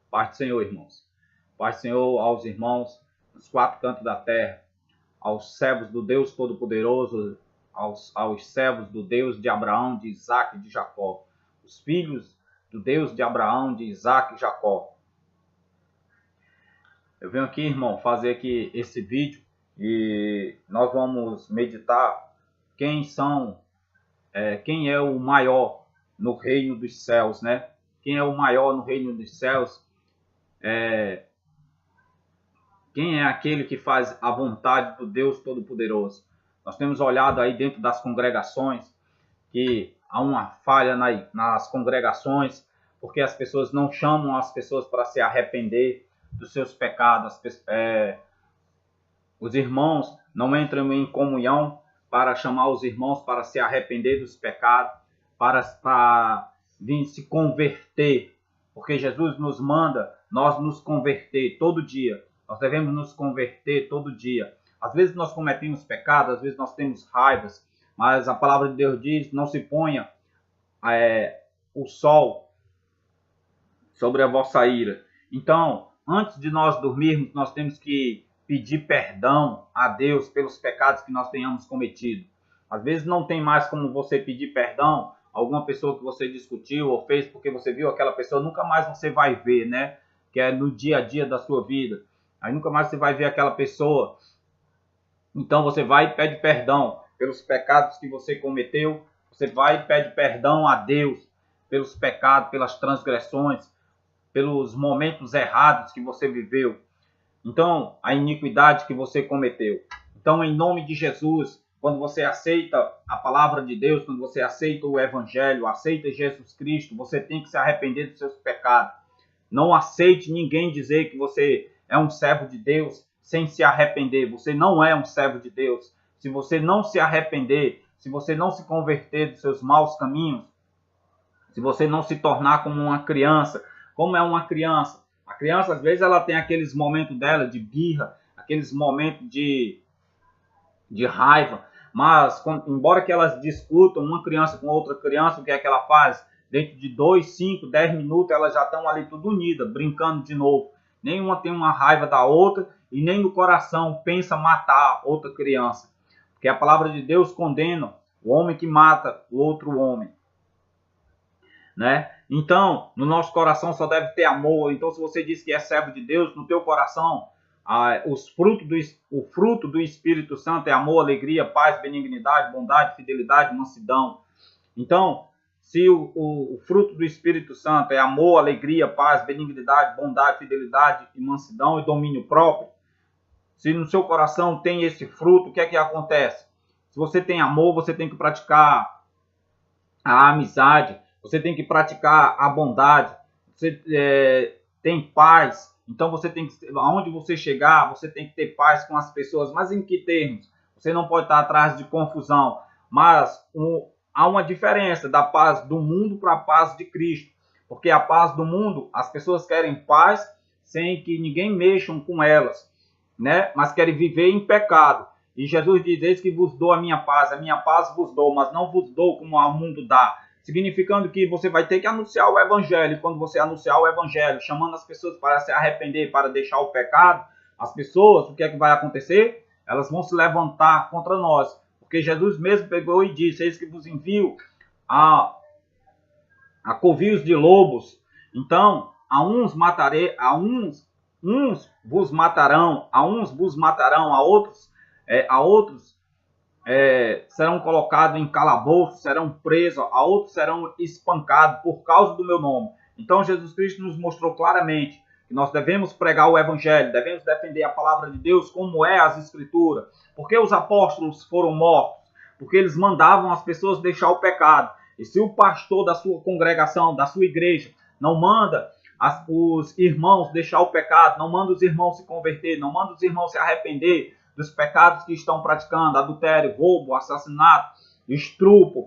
Paz do Senhor, irmãos. Paz do Senhor aos irmãos dos quatro cantos da terra, aos servos do Deus Todo-Poderoso, aos servos do Deus de Abraão, de Isaac e de Jacó, os filhos do Deus de Abraão, de Isaac e Jacó. Eu venho aqui, irmão, fazer aqui esse vídeo e nós vamos meditar quem é o maior no reino dos céus, né? Quem é o maior no reino dos céus? Quem é aquele que faz a vontade do Deus Todo-Poderoso? Nós temos olhado aí dentro das congregações que há uma falha nas congregações, porque as pessoas não chamam as pessoas para se arrepender dos seus pecados. Os irmãos não entram em comunhão para chamar os irmãos para se arrepender dos pecados, para vir se converter, porque Jesus nos manda nós nos converter todo dia. Nós devemos nos converter todo dia. Às vezes nós cometemos pecados, às vezes nós temos raivas, mas a palavra de Deus diz: não se ponha o sol sobre a vossa ira. Então, antes de nós dormirmos, nós temos que pedir perdão a Deus pelos pecados que nós tenhamos cometido. Às vezes não tem mais como você pedir perdão a alguma pessoa que você discutiu ou fez porque você viu aquela pessoa, nunca mais você vai ver, né? Que é no dia a dia da sua vida. Aí nunca mais você vai ver aquela pessoa. Então você vai e pede perdão pelos pecados que você cometeu. Você vai e pede perdão a Deus pelos pecados, pelas transgressões, pelos momentos errados que você viveu. Então, a iniquidade que você cometeu. Então, em nome de Jesus, quando você aceita a palavra de Deus, quando você aceita o Evangelho, aceita Jesus Cristo, você tem que se arrepender dos seus pecados. Não aceite ninguém dizer que você é um servo de Deus sem se arrepender. Você não é um servo de Deus. Se você não se arrepender, se você não se converter dos seus maus caminhos, se você não se tornar como uma criança, como é uma criança? A criança, às vezes, ela tem aqueles momentos dela de birra, aqueles momentos de raiva, mas embora que elas discutam uma criança com outra criança, o que é que ela faz? Dentro de 2, 5, 10 minutos, elas já estão ali tudo unidas, brincando de novo. Nenhuma tem uma raiva da outra e nem no coração pensa matar outra criança. Porque a palavra de Deus condena o homem que mata o outro homem, né? Então, no nosso coração só deve ter amor. Então, se você diz que é servo de Deus, no teu coração, o fruto do Espírito Santo é amor, alegria, paz, benignidade, bondade, fidelidade, mansidão. Então, se o fruto do Espírito Santo é amor, alegria, paz, benignidade, bondade, fidelidade e mansidão e domínio próprio, se no seu coração tem esse fruto, o que é que acontece? Se você tem amor, você tem que praticar a amizade, você tem que praticar a bondade, você tem paz, então você tem que, aonde você chegar, você tem que ter paz com as pessoas, mas em que termos? Você não pode estar atrás de confusão, mas há uma diferença da paz do mundo para a paz de Cristo, porque a paz do mundo, as pessoas querem paz sem que ninguém mexa com elas, né? Mas querem viver em pecado, e Jesus diz: eis que vos dou a minha paz vos dou, mas não vos dou como o mundo dá. Significando que você vai ter que anunciar o Evangelho. Quando você anunciar o Evangelho, chamando as pessoas para se arrepender, para deixar o pecado, as pessoas, o que é que vai acontecer? Elas vão se levantar contra nós. Porque Jesus mesmo pegou e disse: eis que vos envio a covios de lobos. Então, uns vos matarão, a outros serão colocados em calabouço, serão presos, a outros serão espancados por causa do meu nome. Então Jesus Cristo nos mostrou claramente que nós devemos pregar o Evangelho, devemos defender a palavra de Deus como é as Escrituras. Porque os apóstolos foram mortos? Porque eles mandavam as pessoas deixar o pecado. E se o pastor da sua congregação, da sua igreja, não manda os irmãos deixar o pecado, não manda os irmãos se converter, não manda os irmãos se arrepender dos pecados que estão praticando, adultério, roubo, assassinato, estupro,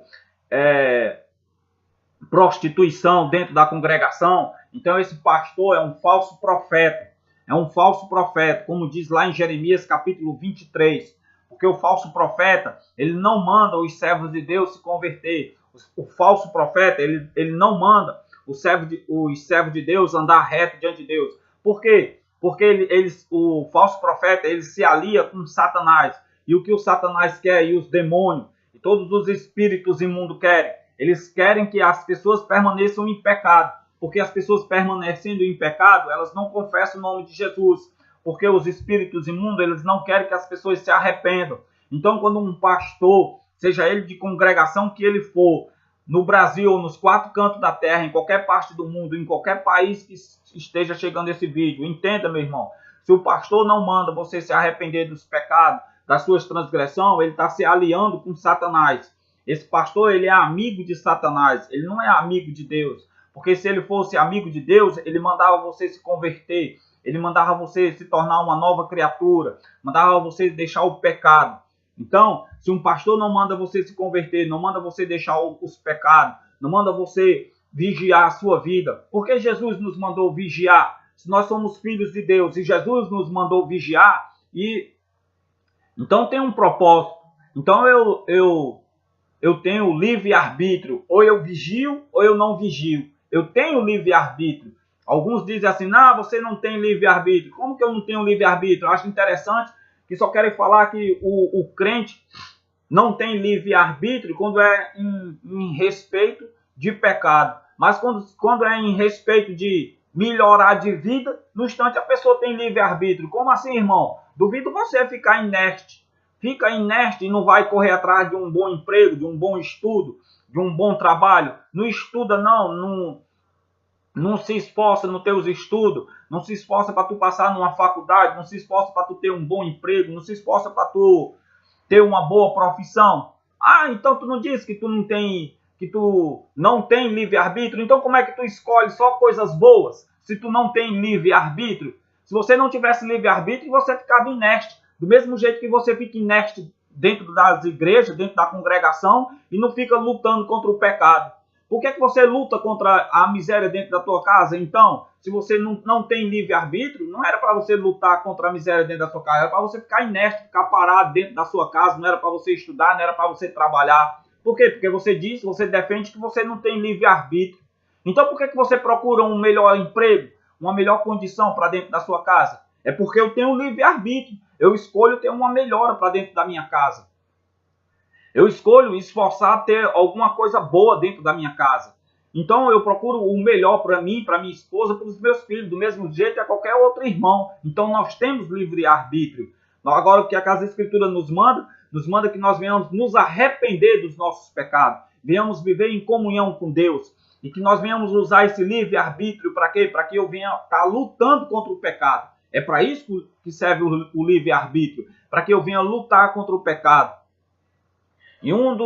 prostituição dentro da congregação, então esse pastor é um falso profeta. É um falso profeta, como diz lá em Jeremias capítulo 23. Porque o falso profeta, ele não manda os servos de Deus se converter. O falso profeta, ele não manda os servos de Deus andar reto diante de Deus. Por quê? Porque o falso profeta ele se alia com Satanás. E o que o Satanás quer e os demônios e todos os espíritos imundos querem? Eles querem que as pessoas permaneçam em pecado. Porque as pessoas permanecendo em pecado, elas não confessam o nome de Jesus. Porque os espíritos imundos, eles não querem que as pessoas se arrependam. Então, quando um pastor, seja ele de congregação que ele for, no Brasil ou nos 4 cantos da terra, em qualquer parte do mundo, em qualquer país que esteja chegando esse vídeo, entenda, meu irmão, se o pastor não manda você se arrepender dos pecados, das suas transgressões, ele está se aliando com Satanás. Esse pastor, ele é amigo de Satanás, ele não é amigo de Deus. Porque se ele fosse amigo de Deus, ele mandava você se converter, ele mandava você se tornar uma nova criatura, mandava você deixar o pecado. Então, se um pastor não manda você se converter, não manda você deixar os pecados, não manda você vigiar a sua vida, porque Jesus nos mandou vigiar? Se nós somos filhos de Deus e Jesus nos mandou vigiar, então tem um propósito. Então eu tenho livre-arbítrio, ou eu vigio ou eu não vigio. Eu tenho livre-arbítrio. Alguns dizem assim, não, você não tem livre-arbítrio. Como que eu não tenho livre-arbítrio? Eu acho interessante que só querem falar que o crente não tem livre-arbítrio quando é em respeito de pecado. Mas quando é em respeito de melhorar de vida, no instante a pessoa tem livre-arbítrio. Como assim, irmão? Duvido você ficar inerte. Fica inerte e não vai correr atrás de um bom emprego, de um bom estudo, de um bom trabalho. Não estuda, não se esforça nos teus estudos, não se esforça para tu passar numa faculdade, não se esforça para tu ter um bom emprego, não se esforça para tu ter uma boa profissão. Ah, então tu não disse que tu não tem livre-arbítrio, então como é que tu escolhe só coisas boas se tu não tem livre-arbítrio? Se você não tivesse livre-arbítrio, você ficava inerte. Do mesmo jeito que você fica inerte dentro das igrejas, dentro da congregação, e não fica lutando contra o pecado. Por que você luta contra a miséria dentro da tua casa? Então, se você não tem livre-arbítrio, não era para você lutar contra a miséria dentro da sua casa, era para você ficar inerte, ficar parado dentro da sua casa, não era para você estudar, não era para você trabalhar. Por quê? Porque você defende que você não tem livre-arbítrio. Então, por que você procura um melhor emprego, uma melhor condição para dentro da sua casa? É porque eu tenho livre-arbítrio. Eu escolho ter uma melhora para dentro da minha casa. Eu escolho esforçar a ter alguma coisa boa dentro da minha casa. Então eu procuro o melhor para mim, para minha esposa, para os meus filhos, do mesmo jeito que a qualquer outro irmão. Então nós temos livre-arbítrio. Agora o que a Casa Escritura nos manda que nós venhamos nos arrepender dos nossos pecados. Venhamos viver em comunhão com Deus. E que nós venhamos usar esse livre-arbítrio para quê? Para que eu venha estar lutando contra o pecado. É para isso que serve o livre-arbítrio. Para que eu venha lutar contra o pecado. E uma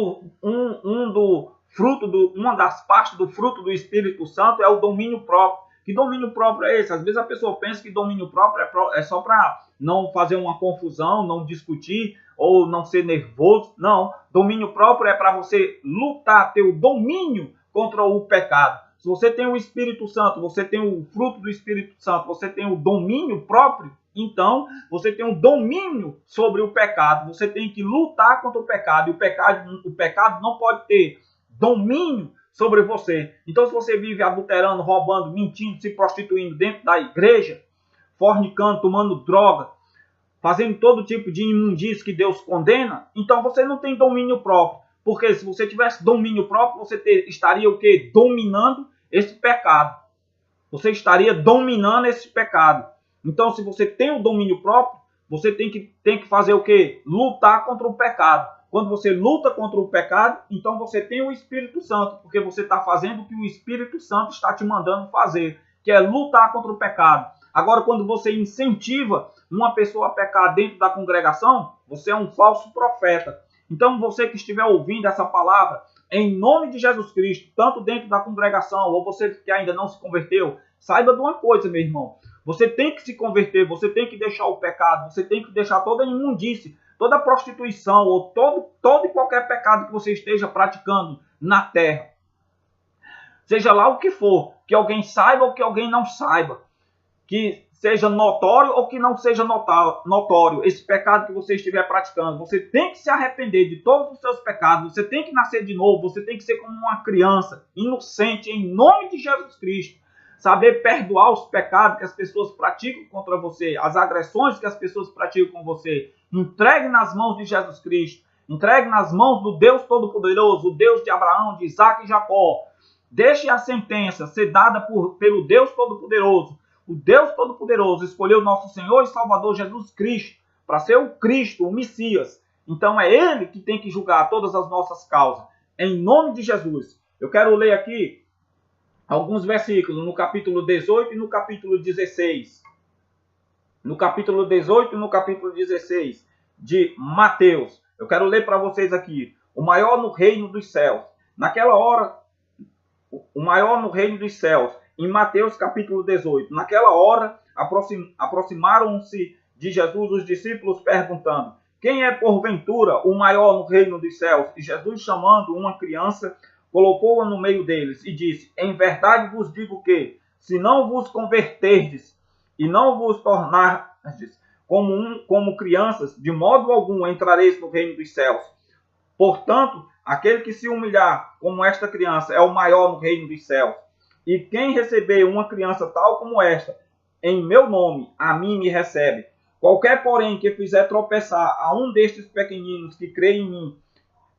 das partes do fruto do Espírito Santo é o domínio próprio. Que domínio próprio é esse? Às vezes a pessoa pensa que domínio próprio é só para não fazer uma confusão, não discutir ou não ser nervoso. Não, domínio próprio é para você lutar, ter o domínio contra o pecado. Se você tem o Espírito Santo, você tem o fruto do Espírito Santo, você tem o domínio próprio, então você tem o domínio sobre o pecado. Você tem que lutar contra o pecado. E o pecado não pode ter domínio sobre você. Então se você vive adulterando, roubando, mentindo, se prostituindo dentro da igreja, fornicando, tomando droga, fazendo todo tipo de imundície que Deus condena, então você não tem domínio próprio. Porque se você tivesse domínio próprio, você estaria o quê? Dominando esse pecado. Você estaria dominando esse pecado. Então, se você tem o domínio próprio, você tem que fazer o quê? Lutar contra o pecado. Quando você luta contra o pecado, então você tem o Espírito Santo, porque você está fazendo o que o Espírito Santo está te mandando fazer, que é lutar contra o pecado. Agora, quando você incentiva uma pessoa a pecar dentro da congregação, você é um falso profeta. Então, você que estiver ouvindo essa palavra, em nome de Jesus Cristo, tanto dentro da congregação, ou você que ainda não se converteu, saiba de uma coisa, meu irmão. Você tem que se converter, você tem que deixar o pecado, você tem que deixar toda a imundície, toda a prostituição, ou todo e qualquer pecado que você esteja praticando na terra. Seja lá o que for, que alguém saiba ou que alguém não saiba. Que seja notório ou que não seja notório, esse pecado que você estiver praticando. Você tem que se arrepender de todos os seus pecados, você tem que nascer de novo, você tem que ser como uma criança, inocente, em nome de Jesus Cristo. Saber perdoar os pecados que as pessoas praticam contra você, as agressões que as pessoas praticam com você. Entregue nas mãos de Jesus Cristo, entregue nas mãos do Deus Todo-Poderoso, o Deus de Abraão, de Isaac e Jacó. Deixe a sentença ser dada pelo Deus Todo-Poderoso. O Deus Todo-Poderoso escolheu nosso Senhor e Salvador Jesus Cristo para ser o Cristo, o Messias. Então é Ele que tem que julgar todas as nossas causas. Em nome de Jesus. Eu quero ler aqui alguns versículos no capítulo 18 e no capítulo 16. No capítulo 18 e no capítulo 16 de Mateus. Eu quero ler para vocês aqui. O maior no reino dos céus. Naquela hora, o maior no reino dos céus. Em Mateus capítulo 18. Naquela hora, aproximaram-se de Jesus os discípulos perguntando: quem é porventura o maior no reino dos céus? E Jesus, chamando uma criança, colocou-a no meio deles e disse: em verdade vos digo que, se não vos converterdes e não vos tornardes como crianças, de modo algum entrareis no reino dos céus. Portanto, aquele que se humilhar como esta criança é o maior no reino dos céus. E quem receber uma criança tal como esta, em meu nome, a mim me recebe. Qualquer, porém, que fizer tropeçar a um destes pequeninos que crê em mim,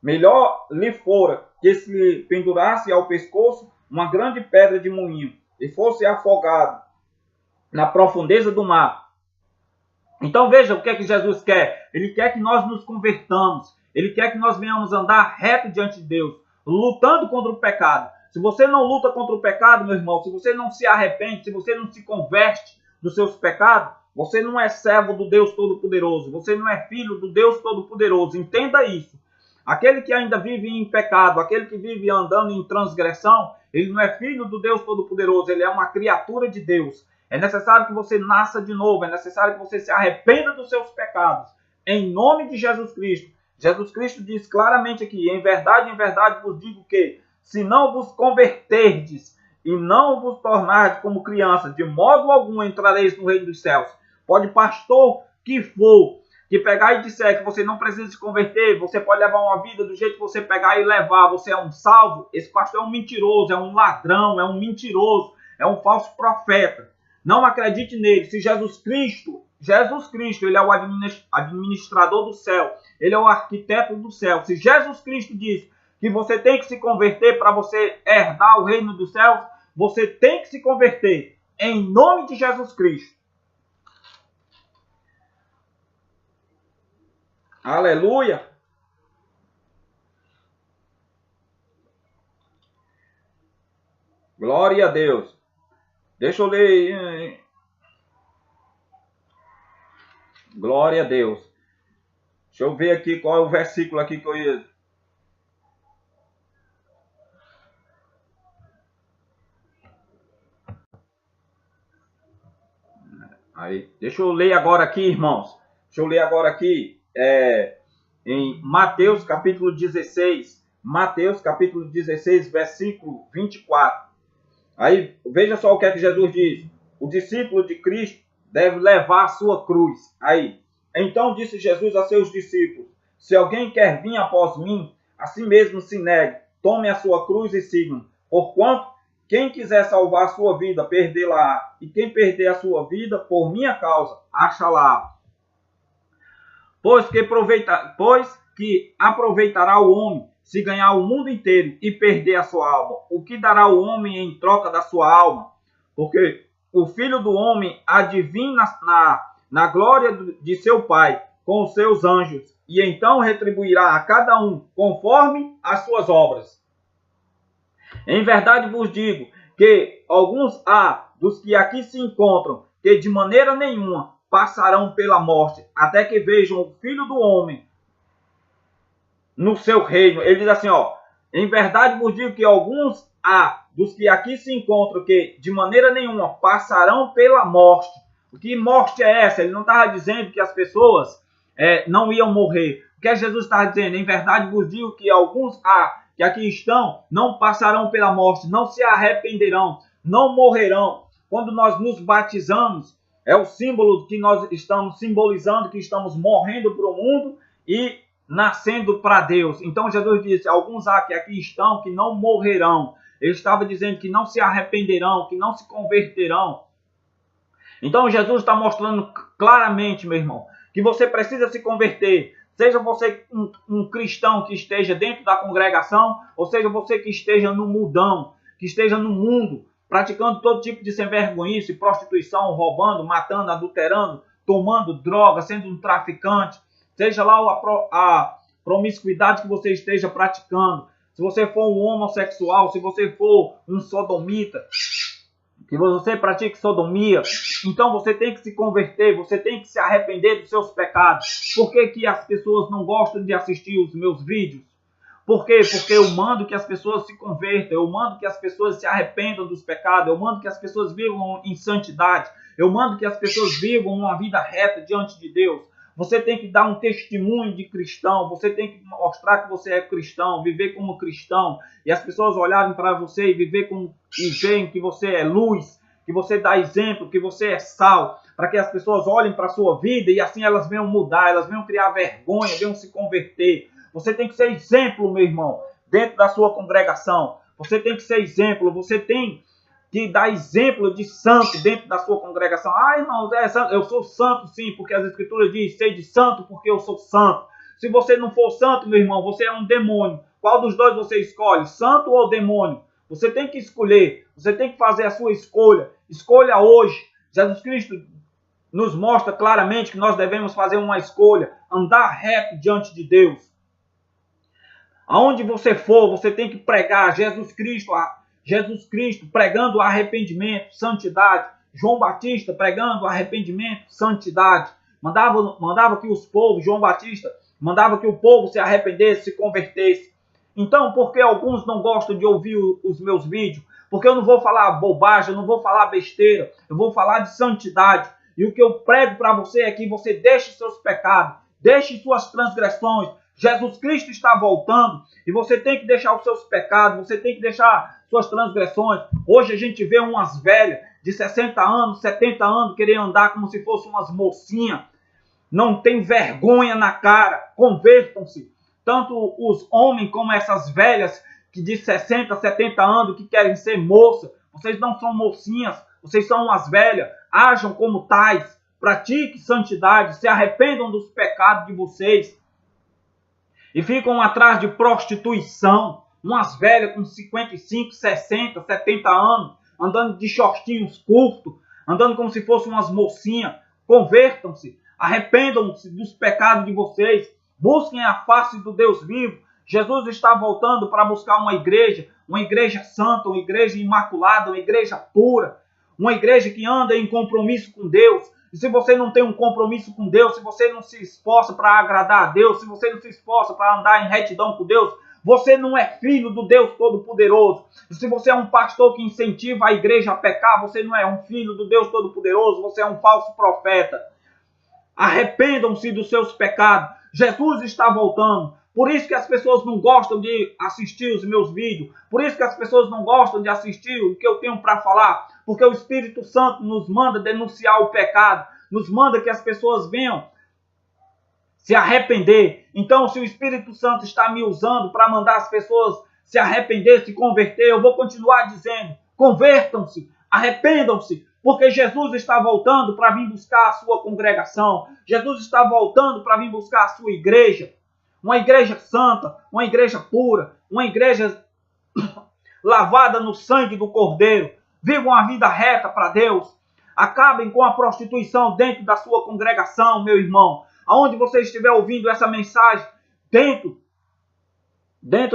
melhor lhe fora que se lhe pendurasse ao pescoço uma grande pedra de moinho e fosse afogado na profundeza do mar. Então veja o que é que Jesus quer. Ele quer que nós nos convertamos. Ele quer que nós venhamos andar reto diante de Deus, lutando contra o pecado. Se você não luta contra o pecado, meu irmão, se você não se arrepende, se você não se converte dos seus pecados, você não é servo do Deus Todo-Poderoso. Você não é filho do Deus Todo-Poderoso. Entenda isso. Aquele que ainda vive em pecado, aquele que vive andando em transgressão, ele não é filho do Deus Todo-Poderoso. Ele é uma criatura de Deus. É necessário que você nasça de novo. É necessário que você se arrependa dos seus pecados. Em nome de Jesus Cristo. Jesus Cristo diz claramente aqui: em verdade vos digo que, se não vos converterdes e não vos tornardes como crianças, de modo algum entrareis no reino dos céus. Pode pastor que for, que pegar e disser que você não precisa se converter, você pode levar uma vida do jeito que você pegar e levar, você é um salvo. Esse pastor é um mentiroso, é um ladrão, é um mentiroso, é um falso profeta. Não acredite nele. Se Jesus Cristo, ele é o administrador do céu, ele é o arquiteto do céu. Se Jesus Cristo diz que você tem que se converter para você herdar o reino dos céus, você tem que se converter em nome de Jesus Cristo. Aleluia! Glória a Deus. Deixa eu ler. Glória a Deus. Deixa eu ver aqui qual é o versículo aqui que eu ia. Aí, deixa eu ler agora aqui, irmãos. Deixa eu ler agora aqui em Mateus capítulo 16. Mateus capítulo 16, versículo 24. Aí, veja só o que é que Jesus diz. O discípulo de Cristo deve levar a sua cruz. Aí, então disse Jesus a seus discípulos: se alguém quer vir após mim, a si mesmo se negue, tome a sua cruz e siga-me. Porquanto, quem quiser salvar a sua vida, perdê-la, e quem perder a sua vida, por minha causa, acha-la. Pois que aproveitará o homem se ganhar o mundo inteiro e perder a sua alma? O que dará o homem em troca da sua alma? Porque o Filho do Homem há de vir na glória de seu Pai com os seus anjos, e então retribuirá a cada um conforme as suas obras. Em verdade vos digo que alguns há dos que aqui se encontram que de maneira nenhuma passarão pela morte, até que vejam o Filho do Homem no seu reino. Ele diz assim, em verdade vos digo que alguns há dos que aqui se encontram que de maneira nenhuma passarão pela morte. Que morte é essa? Ele não estava dizendo que as pessoas não iam morrer. O que Jesus estava dizendo? Em verdade vos digo que alguns há que aqui estão não passarão pela morte, não se arrependerão, não morrerão. Quando nós nos batizamos, é o símbolo que nós estamos simbolizando, que estamos morrendo para o mundo e nascendo para Deus. Então Jesus disse, alguns há que aqui estão que não morrerão. Ele estava dizendo que não se arrependerão, que não se converterão. Então Jesus está mostrando claramente, meu irmão, que você precisa se converter. Seja você um cristão que esteja dentro da congregação, ou seja você que esteja no mundão, que esteja no mundo, praticando todo tipo de sem-vergonhice, prostituição, roubando, matando, adulterando, tomando droga, sendo um traficante, seja lá a promiscuidade que você esteja praticando. Se você for um homossexual, se você for um sodomita, que você pratique sodomia, então você tem que se converter, você tem que se arrepender dos seus pecados. Por que que as pessoas não gostam de assistir os meus vídeos? Por quê? Porque eu mando que as pessoas se convertam, eu mando que as pessoas se arrependam dos pecados, eu mando que as pessoas vivam em santidade, eu mando que as pessoas vivam uma vida reta diante de Deus. Você tem que dar um testemunho de cristão, você tem que mostrar que você é cristão, viver como cristão, e as pessoas olharem para você e veem que você é luz, que você dá exemplo, que você é sal, para que as pessoas olhem para a sua vida e assim elas venham mudar, elas venham criar vergonha, venham se converter. Você tem que ser exemplo, meu irmão, dentro da sua congregação. Você tem que ser exemplo, você tem que dar exemplo de santo dentro da sua congregação. Ah, irmão, eu sou santo sim, porque as escrituras dizem, sei de santo porque eu sou santo. Se você não for santo, meu irmão, você é um demônio. Qual dos dois você escolhe, santo ou demônio? Você tem que escolher, você tem que fazer a sua escolha. Escolha hoje. Jesus Cristo nos mostra claramente que nós devemos fazer uma escolha, andar reto diante de Deus. Aonde você for, você tem que pregar Jesus Cristo pregando arrependimento, santidade. João Batista pregando arrependimento, santidade. Mandava que os povos, João Batista, mandava que o povo se arrependesse, se convertesse. Então, por que alguns não gostam de ouvir os meus vídeos? Porque eu não vou falar bobagem, eu não vou falar besteira, eu vou falar de santidade. E o que eu prego para você é que você deixe seus pecados, deixe suas transgressões. Jesus Cristo está voltando e você tem que deixar os seus pecados, você tem que deixar suas transgressões. Hoje a gente vê umas velhas de 60 anos, 70 anos querer andar como se fossem umas mocinhas. Não tem vergonha na cara. Convertam-se. Tanto os homens como essas velhas que de 60, 70 anos que querem ser moça. Vocês não são mocinhas, vocês são umas velhas. Ajam como tais. Pratiquem santidade, se arrependam dos pecados de vocês. E ficam atrás de prostituição, umas velhas com 55, 60, 70 anos, andando de shortinhos curtos, andando como se fossem umas mocinhas. Convertam-se, arrependam-se dos pecados de vocês, busquem a face do Deus vivo. Jesus está voltando para buscar uma igreja santa, uma igreja imaculada, uma igreja pura, uma igreja que anda em compromisso com Deus. E se você não tem um compromisso com Deus, se você não se esforça para agradar a Deus, se você não se esforça para andar em retidão com Deus, você não é filho do Deus Todo-Poderoso. E se você é um pastor que incentiva a igreja a pecar, você não é um filho do Deus Todo-Poderoso, você é um falso profeta. Arrependam-se dos seus pecados. Jesus está voltando. Por isso que as pessoas não gostam de assistir os meus vídeos. Por isso que as pessoas não gostam de assistir o que eu tenho para falar. Porque o Espírito Santo nos manda denunciar o pecado. Nos manda que as pessoas venham se arrepender. Então, se o Espírito Santo está me usando para mandar as pessoas se arrepender, se converter, eu vou continuar dizendo, convertam-se, arrependam-se. Porque Jesus está voltando para vir buscar a sua congregação. Jesus está voltando para vir buscar a sua igreja. Uma igreja santa, uma igreja pura, uma igreja lavada no sangue do Cordeiro. Vivam a vida reta para Deus. Acabem com a prostituição dentro da sua congregação, meu irmão. Aonde você estiver ouvindo essa mensagem, dentro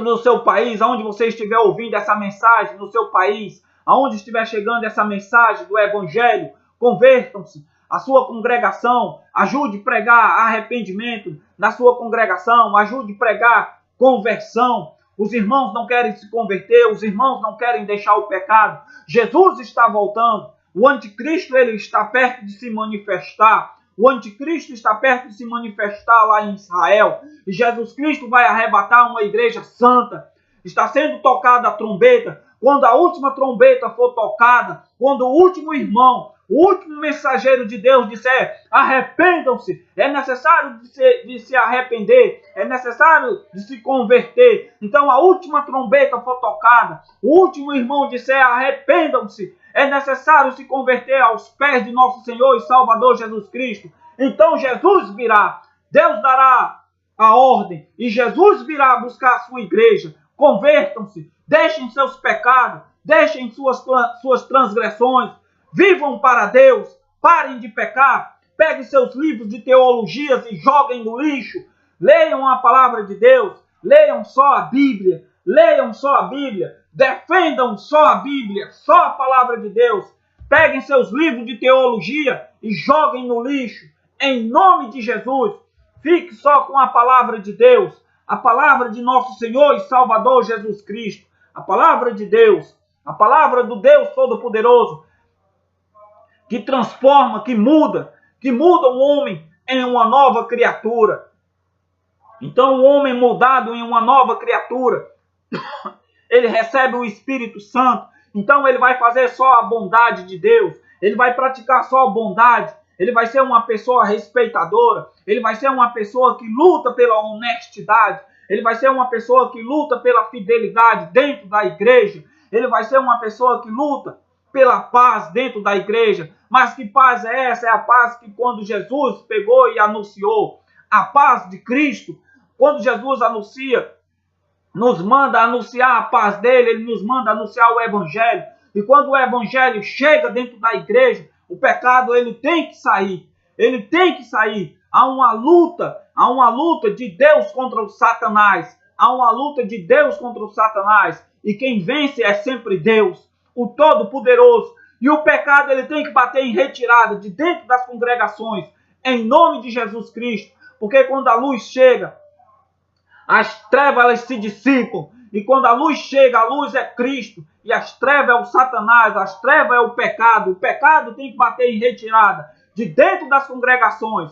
do seu país, aonde você estiver ouvindo essa mensagem no seu país, aonde estiver chegando essa mensagem do Evangelho, convertam-se. A sua congregação, ajude a pregar arrependimento na sua congregação, ajude a pregar conversão. Os irmãos não querem se converter, os irmãos não querem deixar o pecado. Jesus está voltando, o anticristo ele está perto de se manifestar. O anticristo está perto de se manifestar lá em Israel. E Jesus Cristo vai arrebatar uma igreja santa. Está sendo tocada a trombeta. Quando a última trombeta for tocada, quando o último irmão o último mensageiro de Deus disser: arrependam-se, é necessário de se arrepender, é necessário de se converter. Então a última trombeta for tocada, o último irmão disser: arrependam-se, é necessário se converter aos pés de nosso Senhor e Salvador Jesus Cristo. Então Jesus virá, Deus dará a ordem e Jesus virá buscar a sua igreja. Convertam-se, deixem seus pecados, deixem suas transgressões, vivam para Deus, parem de pecar, peguem seus livros de teologias e joguem no lixo, leiam a palavra de Deus, leiam só a Bíblia, defendam só a Bíblia, só a palavra de Deus, peguem seus livros de teologia e joguem no lixo, em nome de Jesus. Fique só com a palavra de Deus, a palavra de nosso Senhor e Salvador Jesus Cristo, a palavra de Deus, a palavra do Deus Todo-Poderoso, que transforma, que muda o homem em uma nova criatura. Então o homem mudado em uma nova criatura, ele recebe o Espírito Santo, então ele vai fazer só a bondade de Deus, ele vai praticar só a bondade, ele vai ser uma pessoa respeitadora, ele vai ser uma pessoa que luta pela honestidade, ele vai ser uma pessoa que luta pela fidelidade dentro da igreja, ele vai ser uma pessoa que luta pela paz dentro da igreja. Mas que paz é essa? É a paz que quando Jesus pegou e anunciou, a paz de Cristo, quando Jesus anuncia, nos manda anunciar a paz dele, ele nos manda anunciar o evangelho. E quando o evangelho chega dentro da igreja, o pecado ele tem que sair. Há uma luta de Deus contra o Satanás. E quem vence é sempre Deus, o Todo-Poderoso. E o pecado ele tem que bater em retirada de dentro das congregações, em nome de Jesus Cristo. Porque quando a luz chega, as trevas elas se dissipam. E quando a luz chega, a luz é Cristo. E as trevas é o Satanás, as trevas é o pecado. O pecado tem que bater em retirada de dentro das congregações.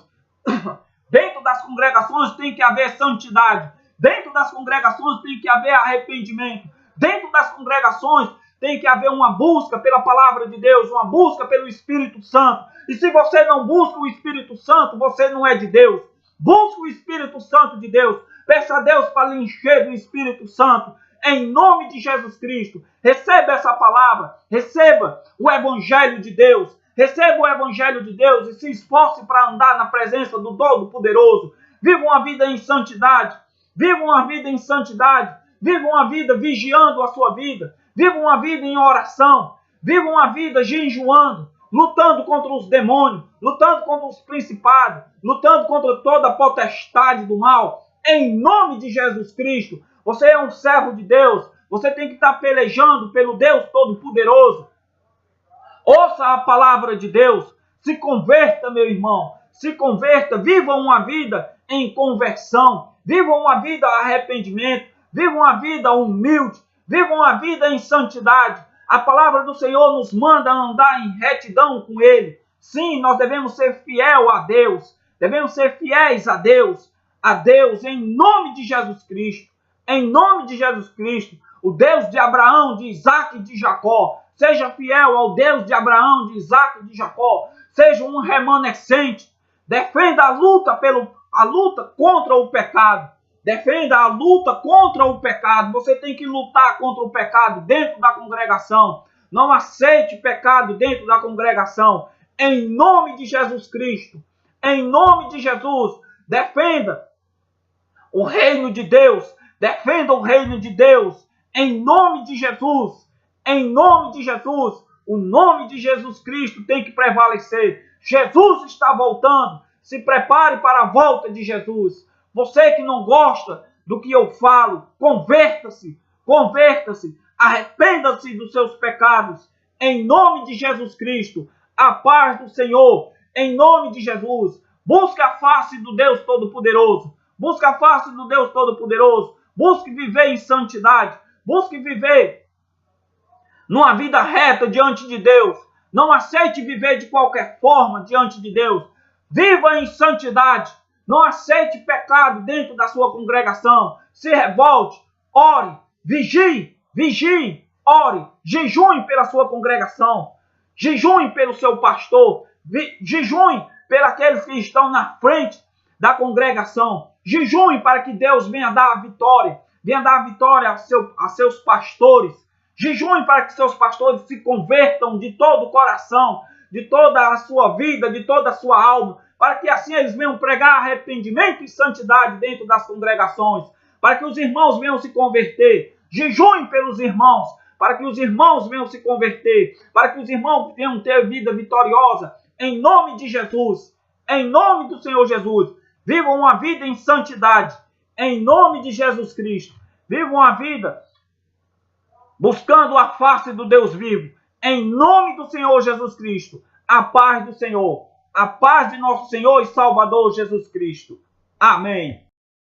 Dentro das congregações tem que haver santidade. Dentro das congregações tem que haver arrependimento. Dentro das congregações tem que haver uma busca pela palavra de Deus, uma busca pelo Espírito Santo. E se você não busca o Espírito Santo, você não é de Deus. Busque o Espírito Santo de Deus. Peça a Deus para lhe encher do Espírito Santo. Em nome de Jesus Cristo. Receba essa palavra. Receba o Evangelho de Deus. Receba o Evangelho de Deus e se esforce para andar na presença do Todo-Poderoso. Viva uma vida em santidade. Viva uma vida em santidade. Viva uma vida vigiando a sua vida. Viva uma vida em oração. Viva uma vida jejuando, lutando contra os demônios, lutando contra os principados, lutando contra toda a potestade do mal. Em nome de Jesus Cristo. Você é um servo de Deus. Você tem que estar pelejando pelo Deus Todo-Poderoso. Ouça a palavra de Deus. Se converta, meu irmão. Se converta. Viva uma vida em conversão. Viva uma vida em arrependimento. Viva uma vida humilde. Viva uma vida em santidade. A palavra do Senhor nos manda andar em retidão com Ele. Sim, nós devemos ser fiel a Deus. Devemos ser fiéis a Deus. A Deus em nome de Jesus Cristo. Em nome de Jesus Cristo. O Deus de Abraão, de Isaac e de Jacó. Seja fiel ao Deus de Abraão, de Isaac e de Jacó. Seja um remanescente. Defenda a luta contra o pecado. Defenda a luta contra o pecado. Você tem que lutar contra o pecado dentro da congregação. Não aceite pecado dentro da congregação. Em nome de Jesus Cristo. Em nome de Jesus. Defenda o reino de Deus. Defenda o reino de Deus. Em nome de Jesus. Em nome de Jesus. O nome de Jesus Cristo tem que prevalecer. Jesus está voltando. Se prepare para a volta de Jesus. Você que não gosta do que eu falo, converta-se. Converta-se. Arrependa-se dos seus pecados. Em nome de Jesus Cristo. A paz do Senhor. Em nome de Jesus. Busque a face do Deus Todo-Poderoso. Busque a face do Deus Todo-Poderoso. Busque viver em santidade. Busque viver numa vida reta diante de Deus. Não aceite viver de qualquer forma diante de Deus. Viva em santidade. Não aceite pecado dentro da sua congregação. Se revolte. Ore. Vigie. Ore. Jejue pela sua congregação. Jejum pelo seu pastor. Jejum pelos que estão na frente da congregação. Jejum para que Deus venha dar a vitória. Venha dar a vitória a seus pastores. Jejum para que seus pastores se convertam de todo o coração, de toda a sua vida, de toda a sua alma, para que assim eles venham pregar arrependimento e santidade dentro das congregações, para que os irmãos venham se converter. Jejum pelos irmãos, para que os irmãos venham se converter, para que os irmãos venham ter vida vitoriosa, em nome de Jesus, em nome do Senhor Jesus. Vivam uma vida em santidade, em nome de Jesus Cristo. Vivam uma vida buscando a face do Deus vivo, em nome do Senhor Jesus Cristo. A paz do Senhor, a paz de nosso Senhor e Salvador Jesus Cristo. Amém.